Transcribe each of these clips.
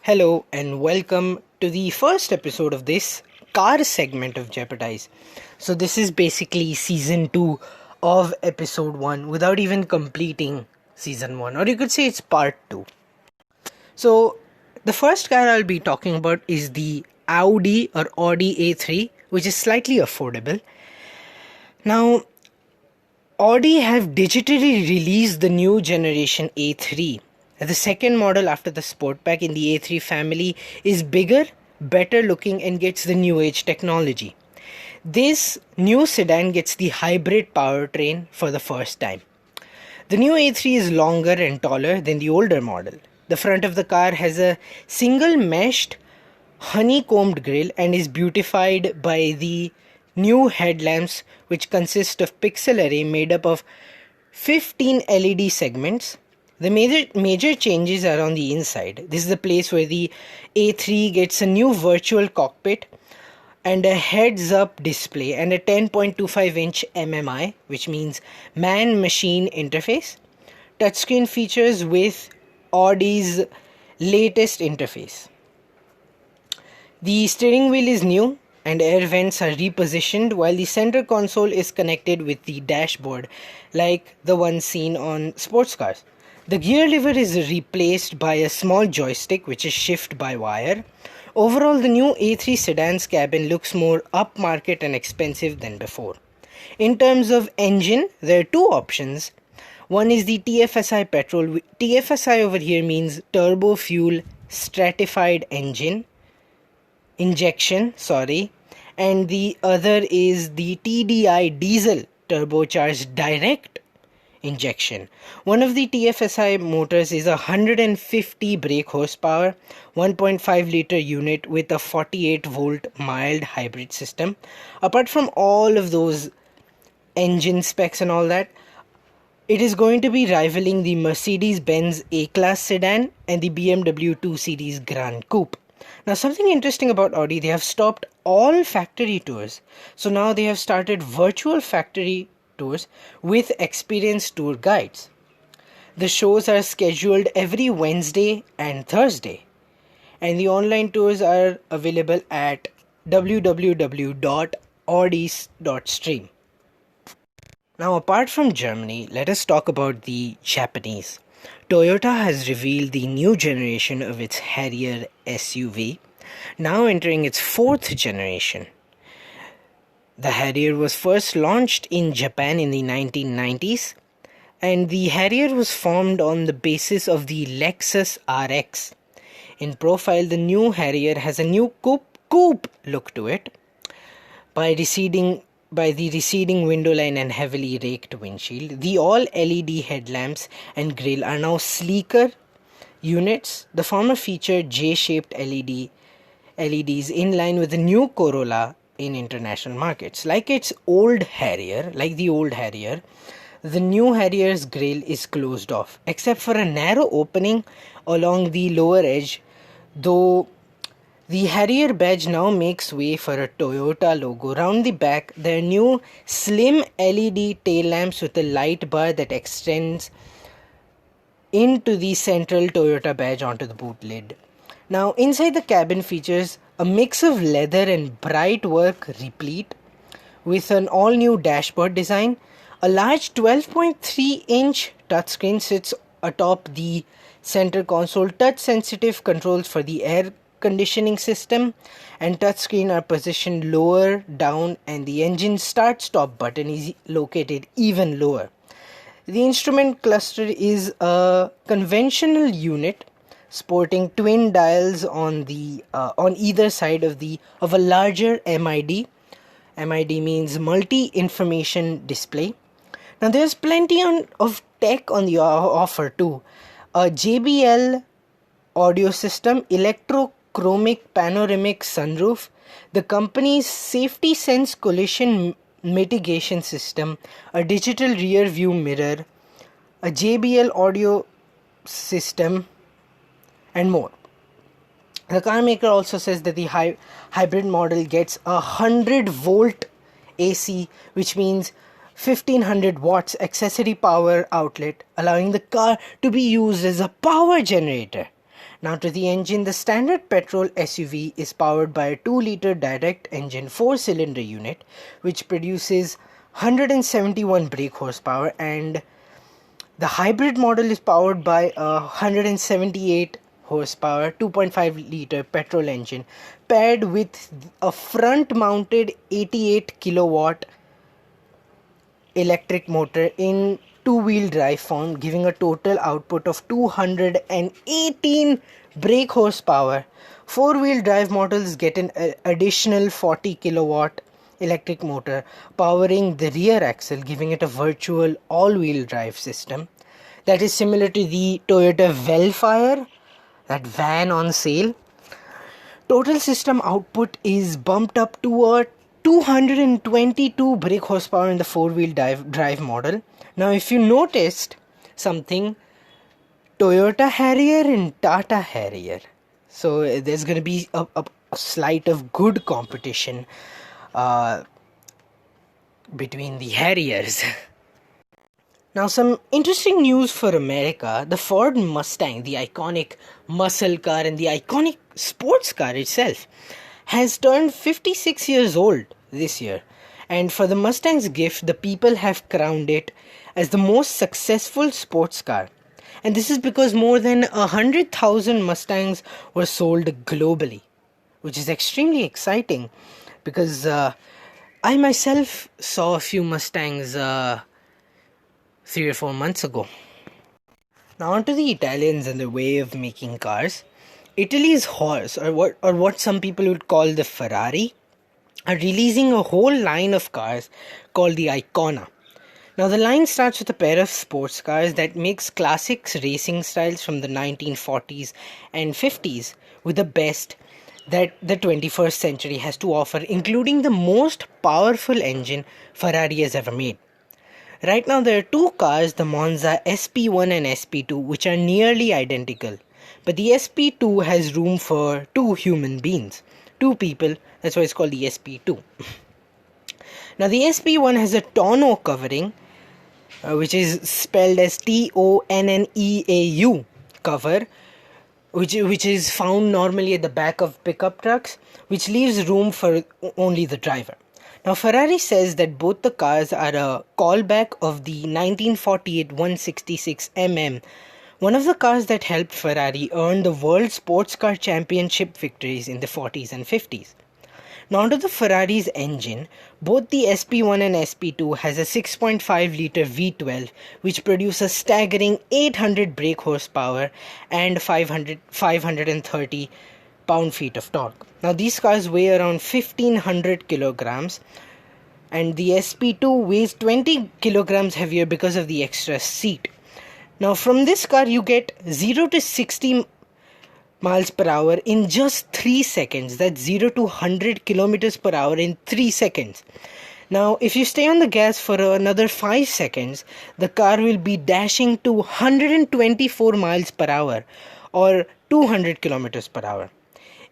Hello and welcome to the first episode of this car segment of Jeopardize. So, this is basically season 2 of episode 1 without even completing season 1, or you could say it's part 2. So, the first car I'll be talking about is the Audi or Audi A3, which is slightly affordable. Now, Audi have digitally released the new generation A3. The second model after the Sportback in the A3 family is bigger, better looking and gets the new age technology. This new sedan gets the hybrid powertrain for the first time. The new A3 is longer and taller than the older model. The front of the car has a single meshed honeycombed grille and is beautified by the new headlamps, which consist of pixel array made up of 15 LED segments. The major changes are on the inside. This is the place where the A3 gets a new virtual cockpit and a heads-up display and a 10.25-inch MMI, which means man-machine interface. Touchscreen features with Audi's latest interface. The steering wheel is new and air vents are repositioned, while the center console is connected with the dashboard like the one seen on sports cars. The gear lever is replaced by a small joystick which is shift by wire. Overall, the new A3 sedan's cabin looks more upmarket and expensive than before. In terms of engine, there are two options. One is the TFSI petrol. TFSI over here means turbo fuel stratified engine injection, and the other is the TDI diesel turbocharged direct injection. One of the TFSI motors is a 150 brake horsepower 1.5 liter unit with a 48 volt mild hybrid system. Apart from all of those engine specs and all that, it is going to be rivaling the Mercedes-Benz A-Class sedan and the BMW 2 Series Grand Coupe. Now, something interesting about Audi, they have stopped all factory tours. So now they have started virtual factory tours with experienced tour guides. The shows are scheduled every Wednesday and Thursday, and the online tours are available at www.audis.stream. Now, apart from Germany, let us talk about the Japanese. Toyota has revealed the new generation of its Harrier SUV, now entering its fourth generation. The Harrier was first launched in Japan in the 1990s, and the Harrier was formed on the basis of the Lexus RX. In profile, the new Harrier has a new coupe look to it by the receding window line and heavily raked windshield. The all LED headlamps and grille are now sleeker units. The former featured J-shaped LEDs in line with the new Corolla in international markets. Like the old Harrier, the new Harrier's grille is closed off, except for a narrow opening along the lower edge, though the Harrier badge now makes way for a Toyota logo. Round the back, there are new slim LED tail lamps with a light bar that extends into the central Toyota badge onto the boot lid. Now, inside the cabin features a mix of leather and bright work replete with an all-new dashboard design. A large 12.3-inch touchscreen sits atop the center console. Touch-sensitive controls for the air conditioning system and touchscreen are positioned lower down, and the engine start-stop button is located even lower. The instrument cluster is a conventional unit sporting twin dials on either side of a larger MID. MID means multi-information display. Now there's plenty of tech on the offer too. A JBL audio system, electrochromic panoramic sunroof, the company's safety sense collision mitigation system, a digital rear view mirror, a JBL audio system, and more. The car maker also says that the hybrid model gets a 100 volt AC, which means 1500 watts accessory power outlet, allowing the car to be used as a power generator. Now to the engine, the standard petrol SUV is powered by a 2-liter direct engine 4-cylinder unit which produces 171 brake horsepower, and the hybrid model is powered by a 178 horsepower 2.5-liter petrol engine paired with a front-mounted 88 kilowatt electric motor in two-wheel drive form, giving a total output of 218 brake horsepower. Four-wheel drive models get an additional 40 kilowatt electric motor powering the rear axle, giving it a virtual all-wheel drive system that is similar to the Toyota Velfire, that van on sale. Total system output is bumped up to a 222 brake horsepower in the four-wheel drive model. Now, if you noticed something, Toyota Harrier and Tata Harrier. So there's going to be a slight of good competition between the Harriers. Now, some interesting news for America. The Ford Mustang, the iconic muscle car and the iconic sports car itself, has turned 56 years old this year. And for the Mustang's gift, the people have crowned it as the most successful sports car. And this is because more than 100,000 Mustangs were sold globally, which is extremely exciting because I myself saw a few Mustangs 3 or 4 months ago. Now on to the Italians and the way of making cars. Italy's horse, or what some people would call the Ferrari, are releasing a whole line of cars called the Icona. Now the line starts with a pair of sports cars that makes classic racing styles from the 1940s and 50s with the best that the 21st century has to offer, including the most powerful engine Ferrari has ever made. Right now there are two cars, the Monza SP1 and SP2, which are nearly identical. But the SP2 has room for two human beings, two people, that's why it's called the SP2. Now the SP1 has a tonneau covering, which is spelled as TONNEAU cover, which is found normally at the back of pickup trucks, which leaves room for only the driver. Now Ferrari says that both the cars are a callback of the 1948 166 mm, one of the cars that helped Ferrari earn the World Sports Car Championship victories in the 40s and 50s. Now onto the Ferrari's engine. Both the SP1 and SP2 has a 6.5-liter V12 which produces a staggering 800 brake horsepower and 530 pound-feet of torque. Now these cars weigh around 1500 kilograms and the SP2 weighs 20 kilograms heavier because of the extra seat. Now from this car you get 0 to 60 miles per hour in just 3 seconds. That's 0 to 100 kilometers per hour in 3 seconds. Now if you stay on the gas for another 5 seconds, the car will be dashing to 124 miles per hour or 200 kilometers per hour.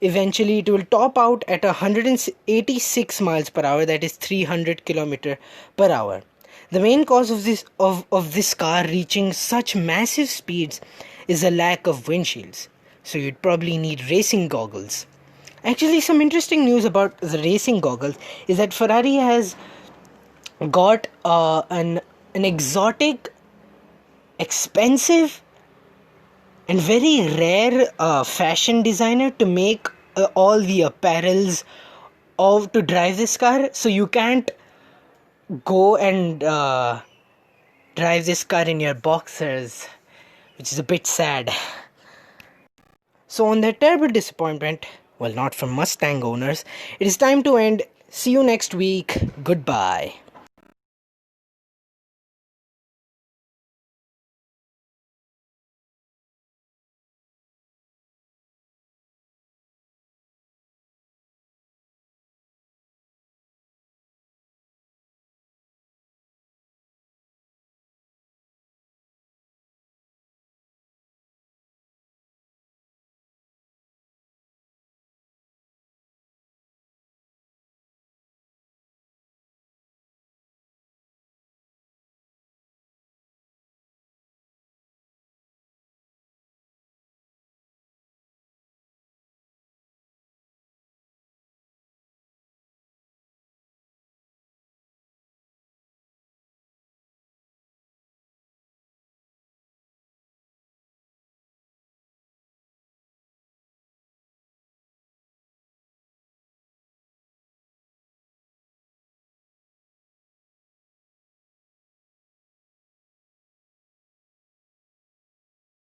Eventually it will top out at 186 miles per hour, that is 300 kilometers per hour. The main cause of this car reaching such massive speeds is a lack of windshields. So you'd probably need racing goggles. Actually, some interesting news about the racing goggles is that Ferrari has got an exotic, expensive and very rare fashion designer to make all the apparels to drive this car. So you can't go and drive this car in your boxers, which is a bit sad. So on that terrible disappointment, well, not for Mustang owners, it is time to end. See you next week. Goodbye.